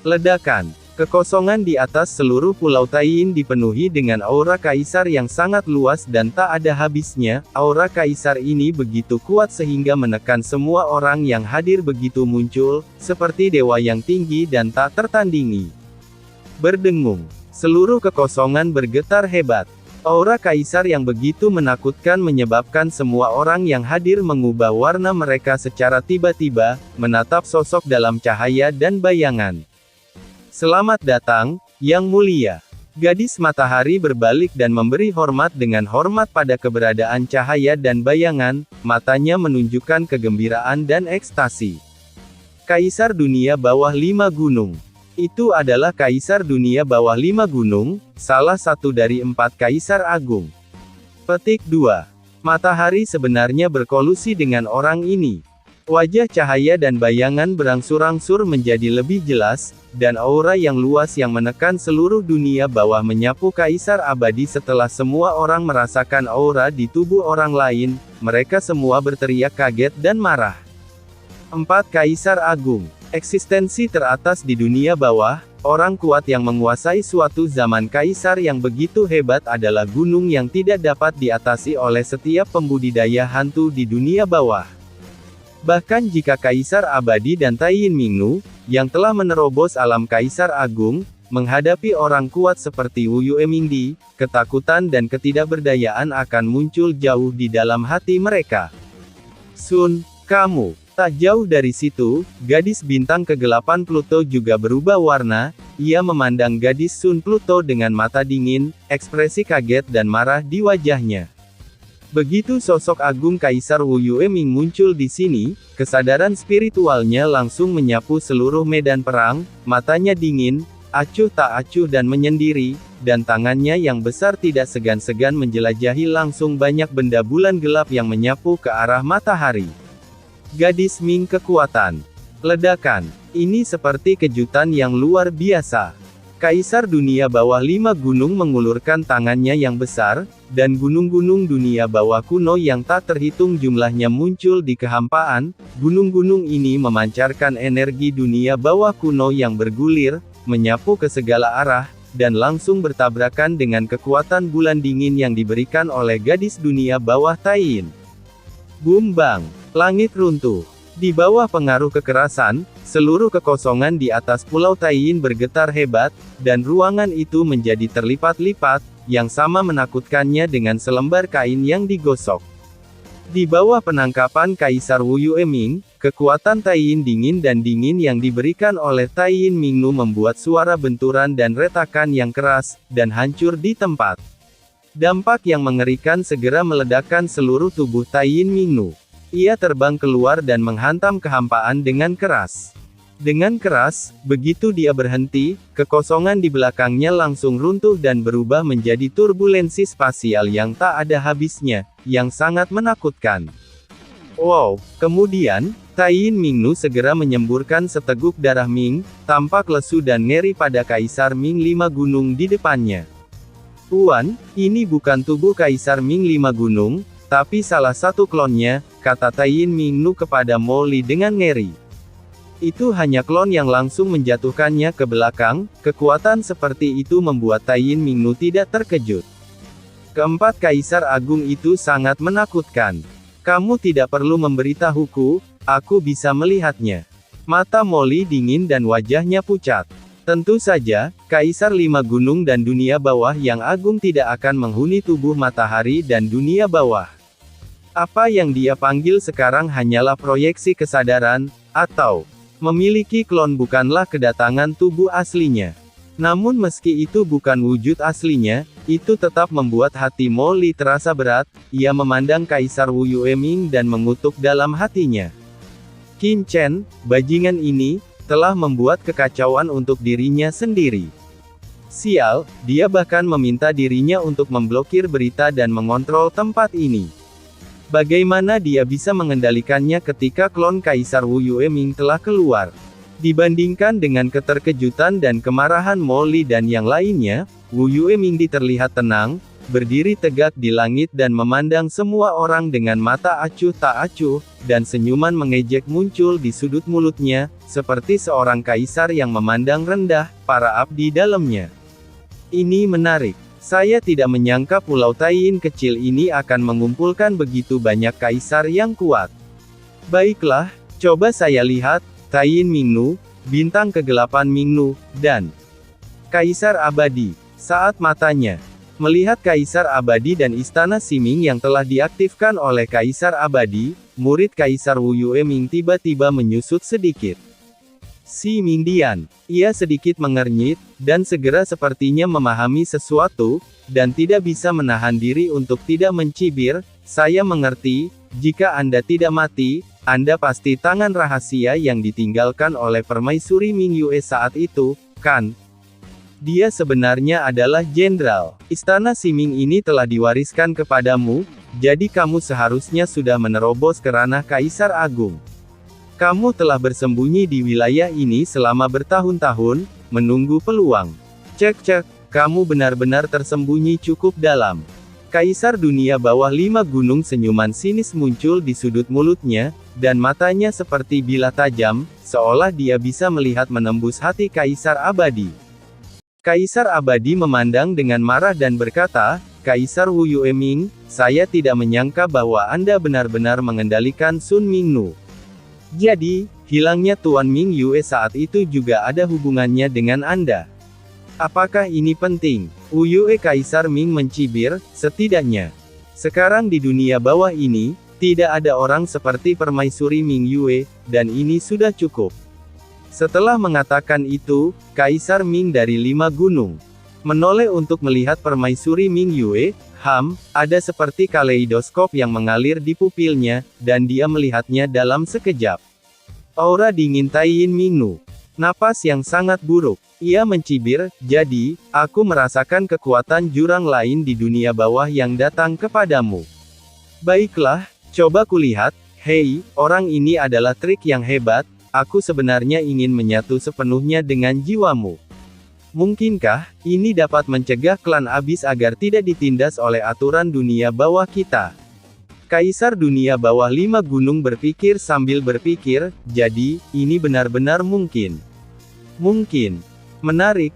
Ledakan. Kekosongan di atas seluruh pulau Taiyin dipenuhi dengan aura kaisar yang sangat luas dan tak ada habisnya. Aura kaisar ini begitu kuat sehingga menekan semua orang yang hadir begitu muncul, seperti dewa yang tinggi dan tak tertandingi. Berdengung. Seluruh kekosongan bergetar hebat. Aura kaisar yang begitu menakutkan menyebabkan semua orang yang hadir mengubah warna mereka secara tiba-tiba, menatap sosok dalam cahaya dan bayangan. Selamat datang, Yang Mulia. Gadis matahari berbalik dan memberi hormat dengan hormat pada keberadaan cahaya dan bayangan, matanya menunjukkan kegembiraan dan ekstasi. Kaisar dunia bawah 5 gunung. Itu adalah Kaisar dunia bawah 5 gunung, salah satu dari 4 Kaisar Agung. Petik 2. Matahari sebenarnya berkolusi dengan orang ini. Wajah cahaya dan bayangan berangsur-angsur menjadi lebih jelas, dan aura yang luas yang menekan seluruh dunia bawah menyapu Kaisar abadi. Setelah semua orang merasakan aura di tubuh orang lain, mereka semua berteriak kaget dan marah. 4 Kaisar Agung. Eksistensi teratas di dunia bawah, orang kuat yang menguasai suatu zaman kaisar yang begitu hebat adalah gunung yang tidak dapat diatasi oleh setiap pembudidaya hantu di dunia bawah. Bahkan jika Kaisar Abadi dan Taiyin Mingnu, yang telah menerobos alam Kaisar Agung, menghadapi orang kuat seperti Wu Yue Mingdi, ketakutan dan ketidakberdayaan akan muncul jauh di dalam hati mereka. Sun, kamu. Tak jauh dari situ, gadis bintang kegelapan Pluto juga berubah warna. Ia memandang gadis Sun Pluto dengan mata dingin, ekspresi kaget dan marah di wajahnya. Begitu sosok agung Kaisar Wu Yue Ming muncul di sini, kesadaran spiritualnya langsung menyapu seluruh medan perang, matanya dingin, acuh tak acuh dan menyendiri, dan tangannya yang besar tidak segan-segan menjelajahi langsung banyak benda bulan gelap yang menyapu ke arah matahari. Gadis Ming kekuatan. Ledakan. Ini seperti kejutan yang luar biasa. Kaisar dunia bawah 5 gunung mengulurkan tangannya yang besar, dan gunung-gunung dunia bawah kuno yang tak terhitung jumlahnya muncul di kehampaan. Gunung-gunung ini memancarkan energi dunia bawah kuno yang bergulir, menyapu ke segala arah, dan langsung bertabrakan dengan kekuatan bulan dingin yang diberikan oleh gadis dunia bawah Taiyin. Boom bang, langit runtuh. Di bawah pengaruh kekerasan, seluruh kekosongan di atas pulau Taiyin bergetar hebat, dan ruangan itu menjadi terlipat-lipat, yang sama menakutkannya dengan selembar kain yang digosok. Di bawah penangkapan Kaisar Wu Yue Ming, kekuatan Taiyin dingin dan dingin yang diberikan oleh Taiyin Mingnu membuat suara benturan dan retakan yang keras, dan hancur di tempat. Dampak yang mengerikan segera meledakkan seluruh tubuh Taiyin Mingnu. Ia terbang keluar dan menghantam kehampaan dengan keras. Dengan keras, begitu dia berhenti, kekosongan di belakangnya langsung runtuh dan berubah menjadi turbulensi spasial yang tak ada habisnya, yang sangat menakutkan. Wow! Kemudian, Taiyin Mingnu segera menyemburkan seteguk darah Ming, tampak lesu dan ngeri pada Kaisar Ming 5 gunung di depannya. Tuan, ini bukan tubuh Kaisar Ming 5 gunung, tapi salah satu klonnya, kata Taiyin Mingnu kepada Mo Li dengan ngeri. Itu hanya klon yang langsung menjatuhkannya ke belakang. Kekuatan seperti itu membuat Taiyin Mingnu tidak terkejut. Keempat Kaisar Agung itu sangat menakutkan. Kamu tidak perlu memberitahuku, aku bisa melihatnya. Mata Mo Li dingin dan wajahnya pucat. Tentu saja, Kaisar 5 gunung dan dunia bawah yang agung tidak akan menghuni tubuh matahari dan dunia bawah. Apa yang dia panggil sekarang hanyalah proyeksi kesadaran, atau memiliki klon bukanlah kedatangan tubuh aslinya. Namun meski itu bukan wujud aslinya, itu tetap membuat hati Mo Li terasa berat. Ia memandang Kaisar Wu Yue Ming dan mengutuk dalam hatinya. Qin Chen, bajingan ini, telah membuat kekacauan untuk dirinya sendiri. Sial, dia bahkan meminta dirinya untuk memblokir berita dan mengontrol tempat ini. Bagaimana dia bisa mengendalikannya ketika klon Kaisar Wu Yue Ming telah keluar? Dibandingkan dengan keterkejutan dan kemarahan Mo Li dan yang lainnya, Wu Yue Ming terlihat tenang. berdiri tegak di langit dan memandang semua orang dengan mata acuh tak acuh, dan senyuman mengejek muncul di sudut mulutnya, seperti seorang kaisar yang memandang rendah para abdi dalamnya. Ini menarik. Saya tidak menyangka Pulau Taiyin kecil ini akan mengumpulkan begitu banyak kaisar yang kuat. Baiklah, coba saya lihat, Taiyin Mingnu, bintang kegelapan Mingnu, dan Kaisar Abadi. Saat matanya melihat Kaisar Abadi dan Istana Siming yang telah diaktifkan oleh Kaisar Abadi, murid Kaisar Wu Yueming tiba-tiba menyusut sedikit. Si Mingdian, ia sedikit mengernyit, dan segera sepertinya memahami sesuatu, dan tidak bisa menahan diri untuk tidak mencibir. Saya mengerti, jika Anda tidak mati, Anda pasti tangan rahasia yang ditinggalkan oleh Permaisuri Ming Yue saat itu, kan? Dia sebenarnya adalah jenderal. Istana Siming ini telah diwariskan kepadamu, jadi kamu seharusnya sudah menerobos ke ranah Kaisar Agung. Kamu telah bersembunyi di wilayah ini selama bertahun-tahun, menunggu peluang. Cek, kamu benar-benar tersembunyi cukup dalam. Kaisar dunia bawah 5 gunung senyuman sinis muncul di sudut mulutnya, dan matanya seperti bilah tajam, seolah dia bisa melihat menembus hati Kaisar Abadi. Kaisar Abadi memandang dengan marah dan berkata, Kaisar Wu Yueming, saya tidak menyangka bahwa Anda benar-benar mengendalikan Sun Mingnu. Jadi, hilangnya Tuan Ming Yue saat itu juga ada hubungannya dengan Anda. Apakah ini penting? Wu Yue Kaisar Ming mencibir, setidaknya. Sekarang di dunia bawah ini, tidak ada orang seperti Permaisuri Ming Yue, dan ini sudah cukup. Setelah mengatakan itu, Kaisar Ming dari 5 gunung menoleh untuk melihat Permaisuri Ming Yue. Ada seperti kaleidoskop yang mengalir di pupilnya, dan dia melihatnya dalam sekejap. Aura dingin Taiyin Mingnu. Napas yang sangat buruk. Ia mencibir, jadi, aku merasakan kekuatan jurang lain di dunia bawah yang datang kepadamu. Baiklah, coba kulihat. Hei, orang ini adalah trik yang hebat. Aku sebenarnya ingin menyatu sepenuhnya dengan jiwamu. Mungkinkah ini dapat mencegah klan Abyss agar tidak ditindas oleh aturan dunia bawah kita? Kaisar dunia bawah 5 gunung berpikir sambil berpikir, jadi, ini benar-benar mungkin. Mungkin. Menarik.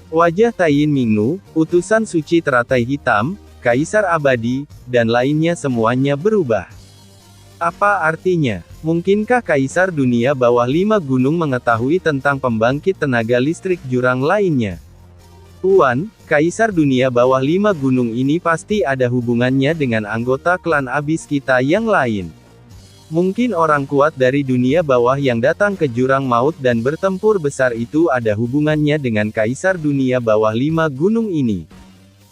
Wajah Taiyin Mingnu, utusan suci teratai hitam, Kaisar Abadi, dan lainnya semuanya berubah. Apa artinya? Mungkinkah Kaisar dunia bawah 5 gunung mengetahui tentang pembangkit tenaga listrik jurang lainnya? Tuan, Kaisar dunia bawah 5 gunung ini pasti ada hubungannya dengan anggota klan Abyss kita yang lain. Mungkin orang kuat dari dunia bawah yang datang ke jurang maut dan bertempur besar itu ada hubungannya dengan Kaisar dunia bawah 5 gunung ini.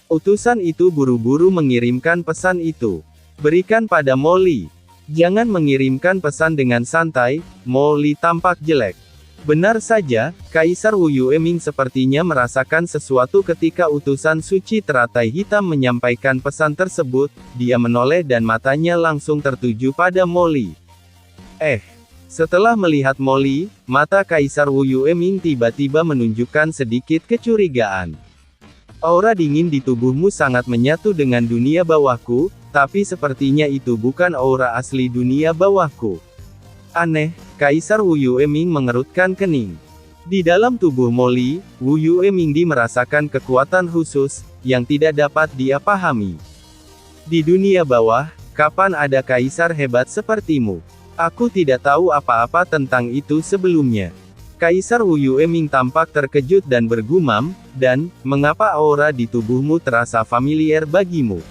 Utusan itu buru-buru mengirimkan pesan itu. Berikan pada Molly. Jangan mengirimkan pesan dengan santai, Molly tampak jelek. Benar saja, Kaisar Wu Yueming sepertinya merasakan sesuatu ketika utusan suci teratai hitam menyampaikan pesan tersebut. Dia menoleh dan matanya langsung tertuju pada Molly. Setelah melihat Molly, mata Kaisar Wu Yueming tiba-tiba menunjukkan sedikit kecurigaan. Aura dingin di tubuhmu sangat menyatu dengan dunia bawahku, tapi sepertinya itu bukan aura asli dunia bawahku. Aneh, Kaisar Wu Yueming mengerutkan kening. Di dalam tubuh Molly, Wu Yueming merasakan kekuatan khusus, yang tidak dapat dia pahami. Di dunia bawah, kapan ada kaisar hebat sepertimu? Aku tidak tahu apa-apa tentang itu sebelumnya. Kaisar Wu Yueming tampak terkejut dan bergumam, dan, mengapa aura di tubuhmu terasa familiar bagimu?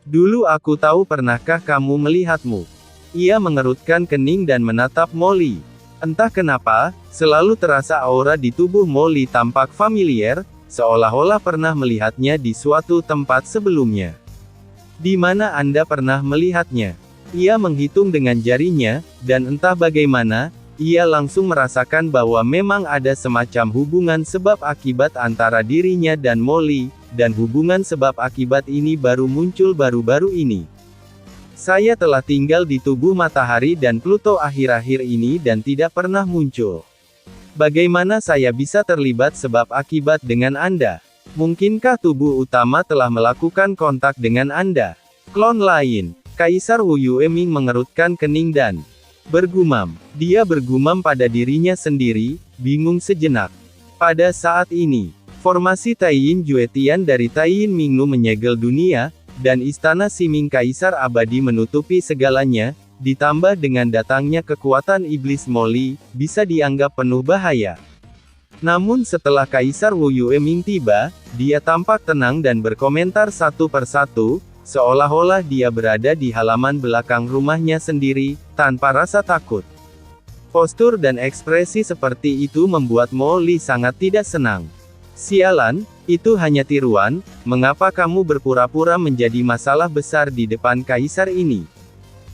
Dulu aku tahu pernahkah kamu melihatmu? Ia mengerutkan kening dan menatap Molly. Entah kenapa, selalu terasa aura di tubuh Molly tampak familiar, seolah-olah pernah melihatnya di suatu tempat sebelumnya. Di mana Anda pernah melihatnya? Ia menghitung dengan jarinya, dan entah bagaimana, ia langsung merasakan bahwa memang ada semacam hubungan sebab akibat antara dirinya dan Molly, dan hubungan sebab akibat ini baru muncul baru-baru ini. Saya telah tinggal di tubuh matahari dan Pluto akhir-akhir ini dan tidak pernah muncul. Bagaimana saya bisa terlibat sebab akibat dengan Anda? Mungkinkah tubuh utama telah melakukan kontak dengan Anda? Klon lain. Kaisar Wu Yueming mengerutkan kening dan bergumam. Dia bergumam pada dirinya sendiri, bingung sejenak. Pada saat ini, formasi Taiyin Juetian dari Taiyin Mingnu menyegel dunia, dan istana Siming Kaisar Abadi menutupi segalanya, ditambah dengan datangnya kekuatan iblis Moli, bisa dianggap penuh bahaya. Namun setelah Kaisar Wu Yueming tiba, dia tampak tenang dan berkomentar satu persatu, seolah-olah dia berada di halaman belakang rumahnya sendiri, tanpa rasa takut. Postur dan ekspresi seperti itu membuat Molly sangat tidak senang. Sialan, itu hanya tiruan, mengapa kamu berpura-pura menjadi masalah besar di depan Kaisar ini?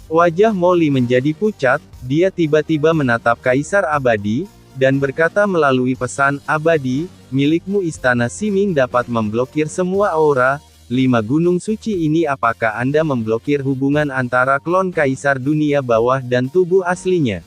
Wajah Molly menjadi pucat, dia tiba-tiba menatap Kaisar Abadi, dan berkata melalui pesan abadi, milikmu istana Siming dapat memblokir semua aura, 5 gunung suci ini apakah Anda memblokir hubungan antara klon Kaisar dunia bawah dan tubuh aslinya?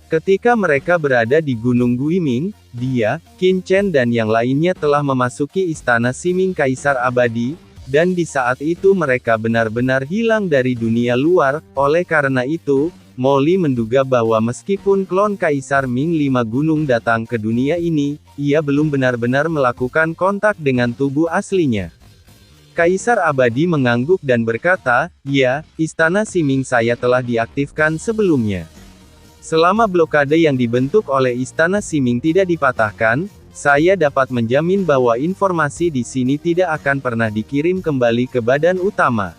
Ketika mereka berada di Gunung Guiming, dia, Qin Chen dan yang lainnya telah memasuki istana Siming Kaisar Abadi, dan di saat itu mereka benar-benar hilang dari dunia luar, oleh karena itu, Molly menduga bahwa meskipun klon Kaisar Ming 5 gunung datang ke dunia ini, ia belum benar-benar melakukan kontak dengan tubuh aslinya. Kaisar Abadi mengangguk dan berkata, ya, istana Siming saya telah diaktifkan sebelumnya. Selama blokade yang dibentuk oleh istana Siming tidak dipatahkan, saya dapat menjamin bahwa informasi di sini tidak akan pernah dikirim kembali ke badan utama.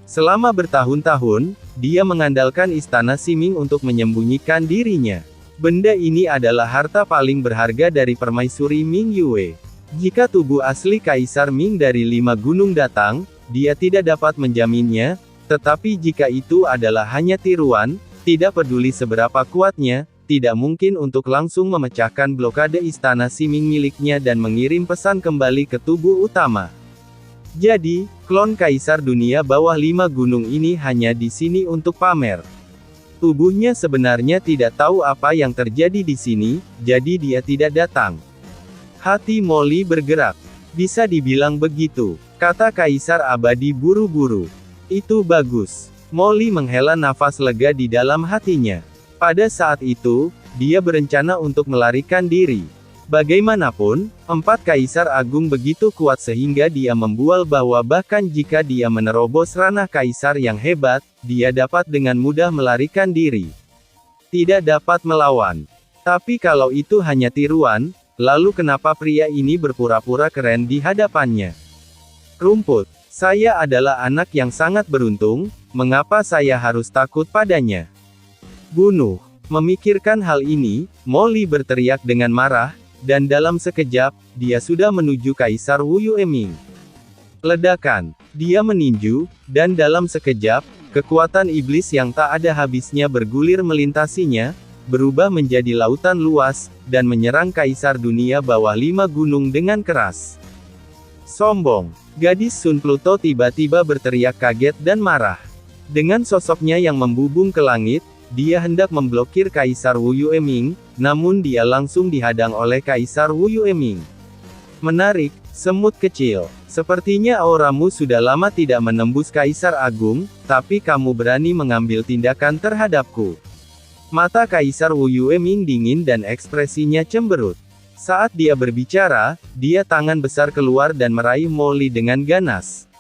Selama bertahun-tahun, dia mengandalkan istana Siming untuk menyembunyikan dirinya. Benda ini adalah harta paling berharga dari permaisuri Ming Yue. Jika tubuh asli Kaisar Ming dari 5 gunung datang, dia tidak dapat menjaminnya, tetapi jika itu adalah hanya tiruan, tidak peduli seberapa kuatnya, tidak mungkin untuk langsung memecahkan blokade istana Siming miliknya dan mengirim pesan kembali ke tubuh utama. Jadi, klon Kaisar dunia bawah 5 gunung ini hanya di sini untuk pamer. Tubuhnya sebenarnya tidak tahu apa yang terjadi di sini, jadi dia tidak datang. Hati Molly bergerak. Bisa dibilang begitu, kata Kaisar Abadi buru-buru. Itu bagus. Molly menghela nafas lega di dalam hatinya. Pada saat itu, dia berencana untuk melarikan diri. Bagaimanapun, 4 Kaisar Agung begitu kuat sehingga dia membual bahwa bahkan jika dia menerobos ranah Kaisar yang hebat, dia dapat dengan mudah melarikan diri. Tidak dapat melawan. Tapi kalau itu hanya tiruan, lalu kenapa pria ini berpura-pura keren di hadapannya? Rumput. Saya adalah anak yang sangat beruntung, mengapa saya harus takut padanya? Bunuh. Memikirkan hal ini, Molly berteriak dengan marah, dan dalam sekejap, dia sudah menuju Kaisar Wu Yueming. Ledakan. Dia meninju, dan dalam sekejap, kekuatan iblis yang tak ada habisnya bergulir melintasinya, berubah menjadi lautan luas, dan menyerang Kaisar dunia bawah 5 gunung dengan keras. Sombong. Gadis Sun Pluto tiba-tiba berteriak kaget dan marah. Dengan sosoknya yang membubung ke langit, dia hendak memblokir Kaisar Wu Yueming, namun dia langsung dihadang oleh Kaisar Wu Yueming. Menarik, semut kecil. Sepertinya auramu sudah lama tidak menembus Kaisar Agung, tapi kamu berani mengambil tindakan terhadapku. Mata Kaisar Wu Yueming dingin dan ekspresinya cemberut. Saat dia berbicara, dia tangan besar keluar dan meraih Molly dengan ganas.